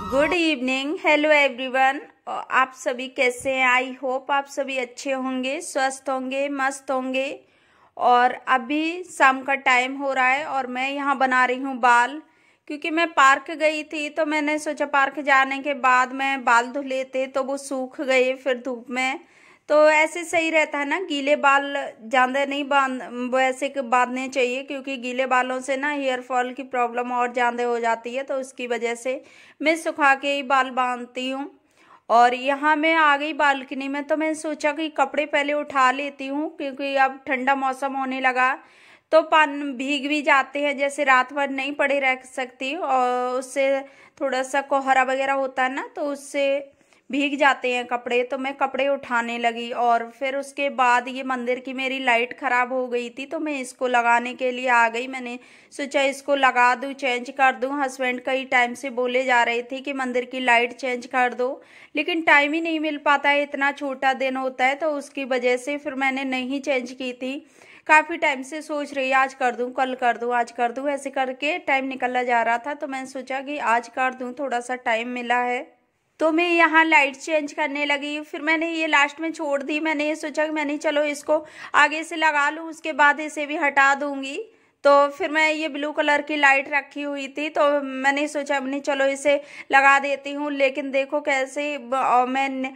Good evening, hello everyone. आप सभी कैसे हैं? आई होप आप सभी अच्छे होंगे, स्वस्थ होंगे, मस्त होंगे। और अभी शाम का टाइम हो रहा है और मैं यहाँ बना रही हूँ बाल, क्योंकि मैं पार्क गई थी तो मैंने सोचा पार्क जाने के बाद मैं बाल धुल लेते तो वो सूख गए फिर धूप में। तो ऐसे सही रहता है ना, गीले बाल ज़्यादा नहीं वैसे कि बांधने चाहिए, क्योंकि गीले बालों से ना हेयर फॉल की प्रॉब्लम और ज़्यादा हो जाती है। तो उसकी वजह से मैं सुखा के ही बाल बांधती हूँ। और यहाँ मैं आ गई बालकनी में, तो मैं सोचा कि कपड़े पहले उठा लेती हूँ, क्योंकि अब ठंडा मौसम होने लगा तो पान भीग भी जाते हैं, जैसे रात भर नहीं पड़े रह सकती और उससे थोड़ा सा कोहरा वगैरह होता है ना, तो उससे भीग जाते हैं कपड़े। तो मैं कपड़े उठाने लगी और फिर उसके बाद ये मंदिर की मेरी लाइट खराब हो गई थी, तो मैं इसको लगाने के लिए आ गई। मैंने सोचा इसको लगा दूं, चेंज कर दूं। हस्बैंड कई टाइम से बोले जा रहे थे कि मंदिर की लाइट चेंज कर दो, लेकिन टाइम ही नहीं मिल पाता है, इतना छोटा दिन होता है, तो उसकी वजह से फिर मैंने नहीं चेंज की थी। काफ़ी टाइम से सोच रही आज कर दूं, कल कर दूं, आज कर दूं, ऐसे करके टाइम निकला जा रहा था। तो मैंने सोचा कि आज कर दूं, थोड़ा सा टाइम मिला है। तो मैं यहाँ लाइट चेंज करने लगी, फिर मैंने ये लास्ट में छोड़ दी। मैंने ये सोचा कि मैंने चलो इसको आगे से लगा लूँ, उसके बाद इसे भी हटा दूंगी। तो फिर मैं ये ब्लू कलर की लाइट रखी हुई थी, तो मैंने सोचा अपनी चलो इसे लगा देती हूँ। लेकिन देखो कैसे मैं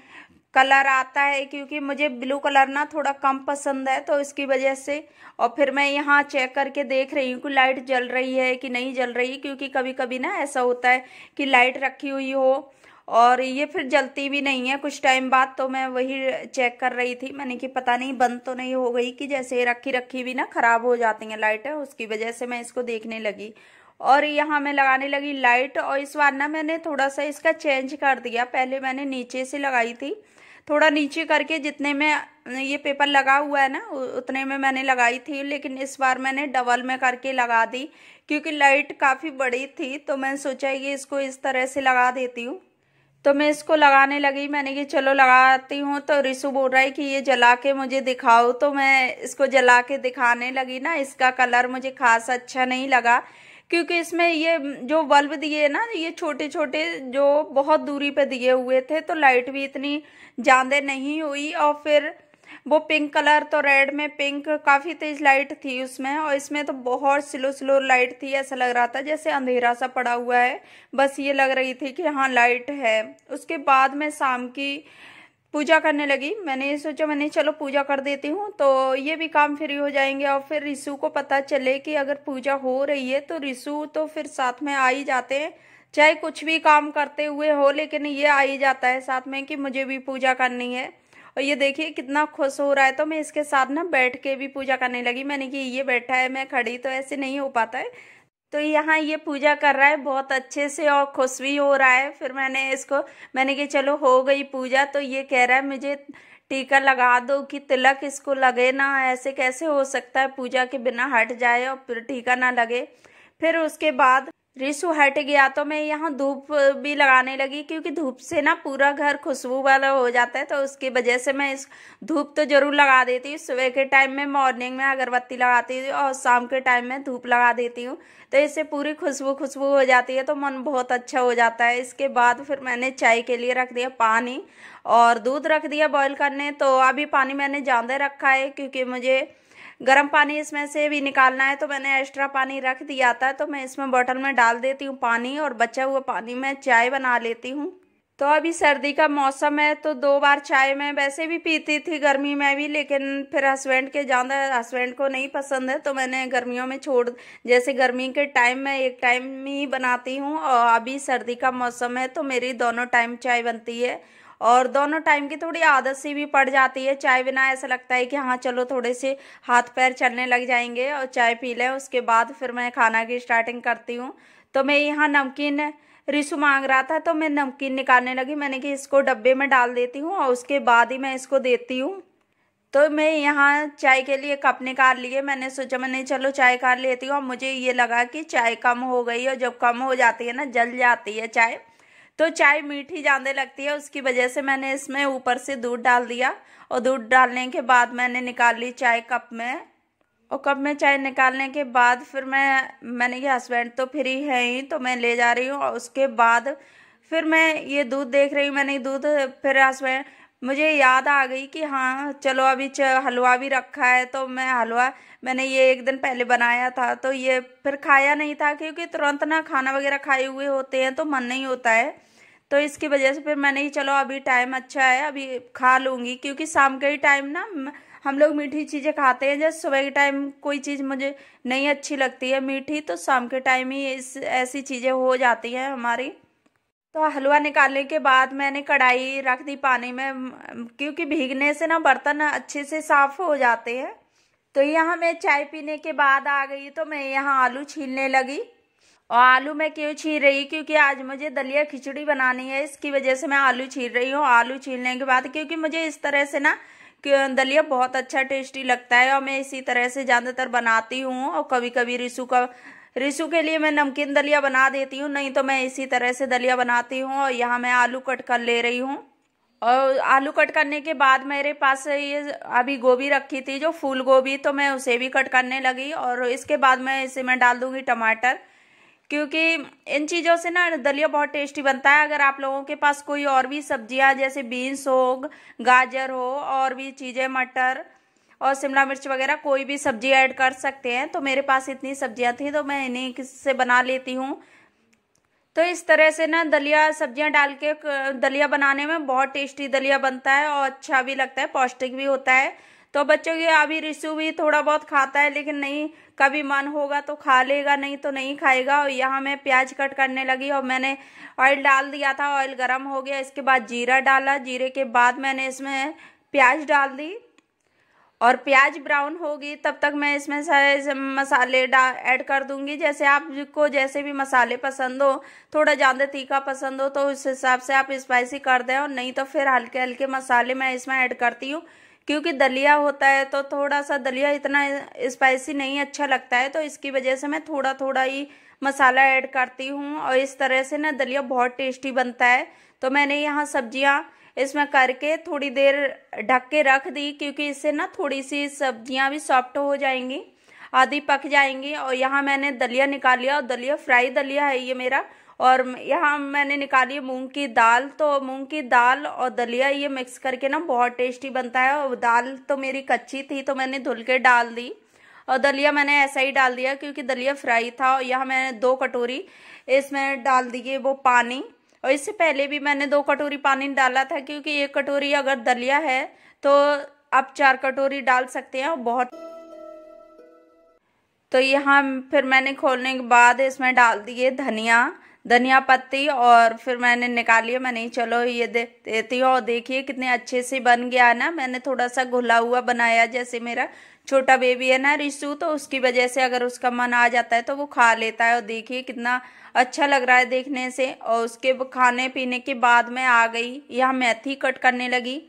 कलर आता है, क्योंकि मुझे ब्लू कलर ना थोड़ा कम पसंद है, तो इसकी वजह से। और फिर मैं यहाँ चेक करके देख रही हूँ कि लाइट जल रही है कि नहीं जल रही, क्योंकि कभी कभी ना ऐसा होता है कि लाइट रखी हुई हो और ये फिर जलती भी नहीं है कुछ टाइम बाद। तो मैं वही चेक कर रही थी, मैंने कि पता नहीं बंद तो नहीं हो गई, कि जैसे रखी रखी भी ना खराब हो जाती हैं लाइटें, उसकी वजह से मैं इसको देखने लगी। और यहाँ मैं लगाने लगी लाइट। और इस बार ना मैंने थोड़ा सा इसका चेंज कर दिया, पहले मैंने नीचे से लगाई थी, थोड़ा नीचे करके जितने में ये पेपर लगा हुआ है ना उतने में मैंने लगाई थी, लेकिन इस बार मैंने डबल में करके लगा दी, क्योंकि लाइट काफ़ी बड़ी थी। तो मैंने सोचा कि इसको इस तरह से लगा देती हूँ। तो मैं इसको लगाने लगी, मैंने कि चलो लगाती हूँ। तो रिशु बोल रहा है कि ये जला के मुझे दिखाओ, तो मैं इसको जला के दिखाने लगी ना। इसका कलर मुझे खास अच्छा नहीं लगा, क्योंकि इसमें ये जो बल्ब दिए ना, ये छोटे छोटे जो बहुत दूरी पे दिए हुए थे, तो लाइट भी इतनी ज़्यादा नहीं हुई। और फिर वो पिंक कलर, तो रेड में पिंक काफ़ी तेज लाइट थी उसमें, और इसमें तो बहुत स्लो स्लो लाइट थी। ऐसा लग रहा था जैसे अंधेरा सा पड़ा हुआ है, बस ये लग रही थी कि हाँ लाइट है। उसके बाद मैं शाम की पूजा करने लगी। मैंने ये सोचा मैंने चलो पूजा कर देती हूँ, तो ये भी काम फ्री हो जाएंगे। और फिर रिशु को पता चले कि अगर पूजा हो रही है तो रिशु तो फिर साथ में आ ही जाते हैं, चाहे कुछ भी काम करते हुए हो, लेकिन ये आ ही जाता है साथ में कि मुझे भी पूजा करनी है। और ये देखिए कितना खुश हो रहा है, तो मैं इसके साथ ना बैठ के भी पूजा करने लगी। मैंने कि ये बैठा है मैं खड़ी, तो ऐसे नहीं हो पाता है। तो यहाँ ये पूजा कर रहा है बहुत अच्छे से और खुश भी हो रहा है। फिर मैंने कि चलो हो गई पूजा, तो ये कह रहा है मुझे टीका लगा दो कि तिलक इसको लगे ना, ऐसे कैसे हो सकता है पूजा के बिना हट जाए और फिर टीका ना लगे। फिर उसके बाद रिशु हट गया, तो मैं यहाँ धूप भी लगाने लगी, क्योंकि धूप से ना पूरा घर खुशबू वाला हो जाता है। तो उसकी वजह से मैं इस धूप तो जरूर लगा देती हूँ। सुबह के टाइम में मॉर्निंग में अगरबत्ती लगाती हूँ और शाम के टाइम में धूप लगा देती हूँ, तो इससे पूरी खुशबू खुशबू हो जाती है, तो मन बहुत अच्छा हो जाता है। इसके बाद फिर मैंने चाय के लिए रख दिया पानी और दूध रख दिया बॉईल करने। तो अभी पानी मैंने ज़्यादा रखा है, क्योंकि मुझे गर्म पानी इसमें से भी निकालना है, तो मैंने एक्स्ट्रा पानी रख दिया था। तो मैं इसमें बोतल में डाल देती हूँ पानी, और बचा हुआ पानी में चाय बना लेती हूँ। तो अभी सर्दी का मौसम है, तो 2 बार चाय मैं वैसे भी पीती थी गर्मी में भी, लेकिन फिर हस्बैंड को नहीं पसंद है, तो मैंने गर्मियों में जैसे गर्मी के टाइम में एक टाइम ही बनाती हूँ, और अभी सर्दी का मौसम है तो मेरी दोनों टाइम चाय बनती है। और दोनों टाइम की थोड़ी आदत सी भी पड़ जाती है, चाय बिना ऐसा लगता है कि हाँ चलो थोड़े से हाथ पैर चलने लग जाएंगे और चाय पी लें, उसके बाद फिर मैं खाना की स्टार्टिंग करती हूँ। तो मैं यहाँ नमकीन रिशु मांग रहा था, तो मैं नमकीन निकालने लगी। मैंने कि इसको डब्बे में डाल देती हूँ और उसके बाद ही मैं इसको देती हूँ। तो मैं यहाँ चाय के लिए कप निकाल लिए, मैंने सोचा मैंने चलो चाय कर लेती हूँ। और मुझे ये लगा कि चाय कम हो गई, और जब कम हो जाती है ना जल जाती है चाय, तो चाय मीठी ज़्यादा लगती है, उसकी वजह से मैंने इसमें ऊपर से दूध डाल दिया। और दूध डालने के बाद मैंने निकाल ली चाय कप में। और कप में चाय निकालने के बाद फिर मैंने कि हस्बैंड तो फ्री है ही, तो मैं ले जा रही हूँ। और उसके बाद फिर मैं ये दूध देख रही हूँ, मैंने दूध, फिर हस्बैंड, मुझे याद आ गई कि हाँ चलो अभी हलवा भी रखा है, तो मैं हलवा मैंने ये एक दिन पहले बनाया था, तो ये फिर खाया नहीं था क्योंकि तुरंत ना खाना वगैरह खाए हुए होते हैं तो मन नहीं होता है। तो इसकी वजह से फिर मैंने ही चलो अभी टाइम अच्छा है, अभी खा लूँगी, क्योंकि शाम के ही टाइम ना हम लोग मीठी चीज़ें खाते हैं। जैसे सुबह के टाइम कोई चीज़ मुझे नहीं अच्छी लगती है मीठी, तो शाम के टाइम ही ऐसी चीज़ें हो जाती हैं हमारी। तो हलवा निकालने के बाद मैंने कढ़ाई रख दी पानी में, क्योंकि भीगने से ना बर्तन अच्छे से साफ हो जाते हैं। तो यहाँ मैं चाय पीने के बाद आ गई, तो मैं यहाँ आलू छीलने लगी। और आलू मैं क्यों छील रही, क्योंकि आज मुझे दलिया खिचड़ी बनानी है, इसकी वजह से मैं आलू छील रही हूँ। आलू छीलने के बाद, क्योंकि मुझे इस तरह से ना दलिया बहुत अच्छा टेस्टी लगता है, और मैं इसी तरह से ज़्यादातर बनाती हूँ। और कभी कभी रिसू के लिए मैं नमकीन दलिया बना देती हूँ, नहीं तो मैं इसी तरह से दलिया बनाती हूँ। और यहाँ मैं आलू कट कर ले रही हूँ। और आलू कट करने के बाद मेरे पास ये अभी गोभी रखी थी, जो फूल गोभी, तो मैं उसे भी कट करने लगी। और इसके बाद मैं इसे मैं डाल दूंगी टमाटर, क्योंकि इन चीज़ों से ना दलिया बहुत टेस्टी बनता है। अगर आप लोगों के पास कोई और भी सब्जियां जैसे बीन्स हो, गाजर हो, और भी चीज़ें, मटर और शिमला मिर्च वगैरह, कोई भी सब्जी ऐड कर सकते हैं। तो मेरे पास इतनी सब्जियां थी, तो मैं इन्हीं से बना लेती हूँ। तो इस तरह से ना दलिया सब्जियां डाल के दलिया बनाने में बहुत टेस्टी दलिया बनता है, और अच्छा भी लगता है, पौष्टिक भी होता है। तो बच्चों के अभी रिशु भी थोड़ा बहुत खाता है, लेकिन नहीं, कभी मन होगा तो खा लेगा, नहीं तो नहीं खाएगा। और यहाँ मैं प्याज कट करने लगी, और मैंने ऑयल डाल दिया था, ऑयल गर्म हो गया, इसके बाद जीरा डाला, जीरे के बाद मैंने इसमें प्याज डाल दी। और प्याज ब्राउन होगी तब तक मैं इसमें सारे मसाले ऐड कर दूंगी। जैसे आपको जैसे भी मसाले पसंद हो, थोड़ा ज़्यादा तीखा पसंद हो तो उस हिसाब से आप स्पाइसी कर दें, और नहीं तो फिर हल्के हल्के मसाले मैं इसमें ऐड करती हूँ, क्योंकि दलिया होता है तो थोड़ा सा दलिया इतना स्पाइसी नहीं अच्छा लगता है, तो इसकी वजह से मैं थोड़ा थोड़ा ही मसाला ऐड करती हूँ। और इस तरह से ना दलिया बहुत टेस्टी बनता है। तो मैंने यहाँ सब्जियाँ इसमें करके थोड़ी देर ढक के रख दी, क्योंकि इससे ना थोड़ी सी सब्जियां भी सॉफ्ट हो जाएंगी, आधी पक जाएंगी। और यहाँ मैंने दलिया निकाल लिया, और दलिया फ्राई दलिया है ये मेरा। और यहाँ मैंने निकाली मूंग की दाल, तो मूंग की दाल और दलिया ये मिक्स करके ना बहुत टेस्टी बनता है। और दाल तो मेरी कच्ची थी, तो मैंने धुल के डाल दी, और दलिया मैंने ऐसा ही डाल दिया क्योंकि दलिया फ्राई था। और यहाँ मैंने 2 कटोरी इसमें डाल दिए वो पानी, और इससे पहले भी मैंने 2 कटोरी पानी डाला था, क्योंकि 1 कटोरी अगर दलिया है तो आप 4 कटोरी डाल सकते हैं, और बहुत। तो यहाँ फिर मैंने खोलने के बाद इसमें डाल दिए धनिया पत्ती, और फिर मैंने निकाली, मैंने चलो ये देती हूँ। और देखिए कितने अच्छे से बन गया ना। मैंने थोड़ा सा घुला हुआ बनाया, जैसे मेरा छोटा बेबी है ना रिशु, तो उसकी वजह से अगर उसका मन आ जाता है तो वो खा लेता है। और देखिए कितना अच्छा लग रहा है देखने से। और उसके खाने पीने के बाद मैं आ गई, यहाँ मेथी कट करने लगी।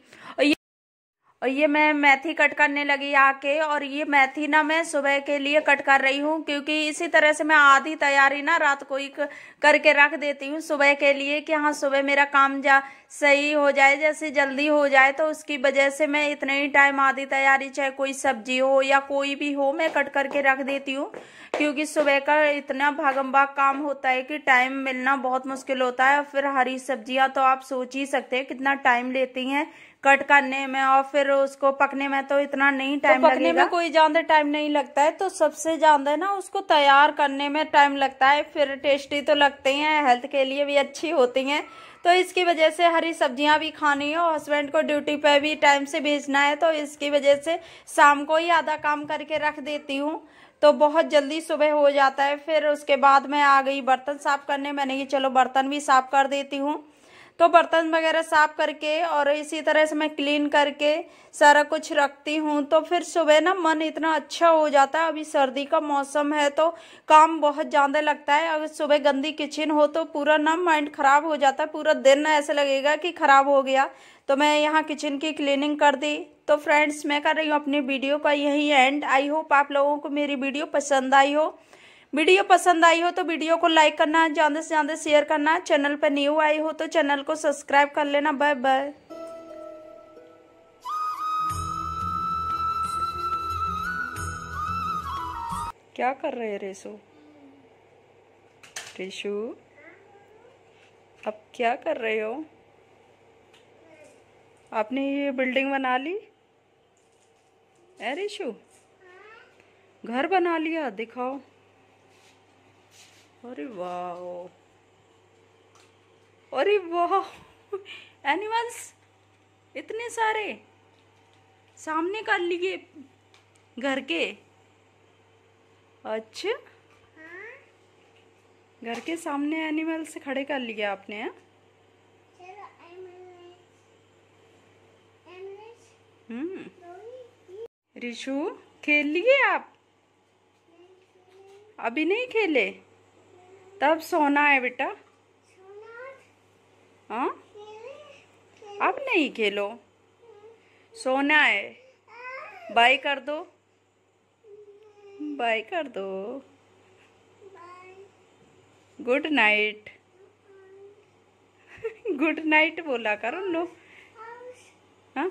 और ये मैं मेथी कट करने लगी आके। और ये मेथी ना मैं सुबह के लिए कट कर रही हूँ, क्योंकि इसी तरह से मैं आधी तैयारी ना रात को ही करके रख देती हूँ सुबह के लिए, कि हाँ सुबह मेरा काम सही हो जाए, जैसे जल्दी हो जाए। तो उसकी वजह से मैं इतने ही टाइम आधी तैयारी, चाहे कोई सब्जी हो या कोई भी हो, मैं कट करके रख देती हूँ। क्योंकि सुबह का इतना भागम भाग काम होता है कि टाइम मिलना बहुत मुश्किल होता है। फिर हरी सब्जियां तो आप सोच ही सकते हैं कितना टाइम लेती हैं कट करने में, और फिर उसको पकने में तो इतना नहीं टाइम लगेगा। पकने में कोई ज्यादा टाइम नहीं लगता है, तो सबसे ज्यादा ना उसको तैयार करने में टाइम लगता है। फिर टेस्टी तो लगते हैं, हेल्थ के लिए भी अच्छी होती हैं। तो इसकी वजह से हरी सब्जियां भी खानी है, और हस्बैंड को ड्यूटी पे भी टाइम से भेजना है, तो इसकी वजह से शाम को ही आधा काम करके रख देती हूँ, तो बहुत जल्दी सुबह हो जाता है। फिर उसके बाद मैं आ गई बर्तन साफ करने। मैंने कि चलो बर्तन भी साफ कर देती हूँ। तो बर्तन वगैरह साफ करके और इसी तरह से मैं क्लीन करके सारा कुछ रखती हूँ, तो फिर सुबह ना मन इतना अच्छा हो जाता है। अभी सर्दी का मौसम है तो काम बहुत ज़्यादा लगता है। अगर सुबह गंदी किचन हो तो पूरा ना माइंड खराब हो जाता है, पूरा दिन ऐसे लगेगा कि खराब हो गया। तो मैं यहाँ किचन की क्लीनिंग कर दी। तो फ्रेंड्स, मैं कर रही हूँ अपनी वीडियो का यही एंड। आई होप आप लोगों को मेरी वीडियो पसंद आई हो। वीडियो पसंद आई हो तो वीडियो को लाइक करना, ज़्यादा से ज़्यादा शेयर करना। चैनल पर न्यू आई हो तो चैनल को सब्सक्राइब कर लेना। Bye bye. क्या कर रहे हैं रेशु? अब क्या कर रहे हो? आपने ये बिल्डिंग बना ली? रिशु, घर बना लिया? दिखाओ। अरे वाह, अरे वाह, एनिमल्स इतने सारे सामने कर लिए घर के। अच्छा, घर के सामने एनिमल्स खड़े कर लिए आपने? हैं? रिशु, खेल लिए आप? अभी नहीं खेले? तब सोना है बेटा। हाँ, अब नहीं खेलो, सोना है। बाय कर दो, बाय कर दो। Good night. गुड नाइट बोला करो लो। हाँ,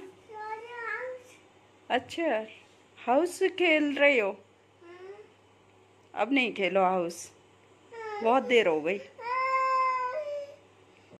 अच्छा, हाउस खेल रहे हो? अब नहीं खेलो हाउस, बहुत देर हो गई।